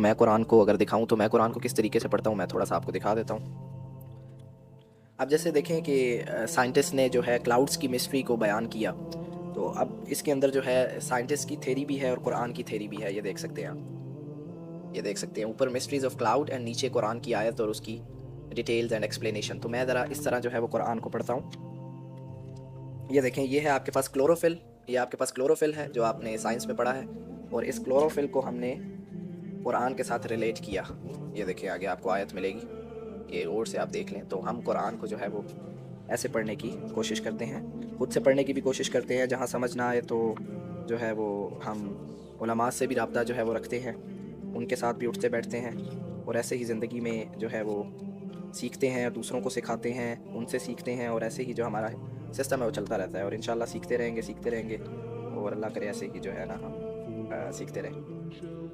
मैं कुरान को अगर दिखाऊं तो मैं कुरान को किस तरीके से पढ़ता हूँ, मैं थोड़ा सा आपको दिखा देता हूँ। अब जैसे देखें कि साइंटिस्ट ने जो है क्लाउड्स की मिस्ट्री को बयान किया, तो अब इसके अंदर जो है साइंटिस्ट की थेरी भी है और कुरान की थेरी भी है। ये देख सकते हैं आप, ये देख सकते हैं ऊपर मिस्ट्रीज ऑफ क्लाउड एंड नीचे कुरान की आयत और उसकी डिटेल्स एंड एक्सप्लेनेशन। तो मैं ज़रा इस तरह जो है वो कुरान को पढ़ता हूँ। ये देखें, ये है आपके पास क्लोरोफिल, ये आपके पास क्लोरोफिल है जो आपने साइंस में पढ़ा है, और इस क्लोरोफिल को हमने कुरान के साथ रिलेट किया। ये देखिए आगे आपको आयत मिलेगी, ये और से आप देख लें। तो हम कुरान को जो है वो ऐसे पढ़ने की कोशिश करते हैं, खुद से पढ़ने की भी कोशिश करते हैं, जहाँ समझ ना आए तो जो है वो हम उलमा से भी रब्ता जो है वो रखते हैं, उनके साथ भी उठते बैठते हैं, और ऐसे ही ज़िंदगी में जो है वो सीखते हैं, दूसरों को सिखाते हैं, उनसे सीखते हैं, और ऐसे ही जो हमारा सिस्टम है वो चलता रहता है। और इंशाल्लाह सीखते रहेंगे, और अल्लाह करे ऐसे ही जो है ना हम सीखते रहें।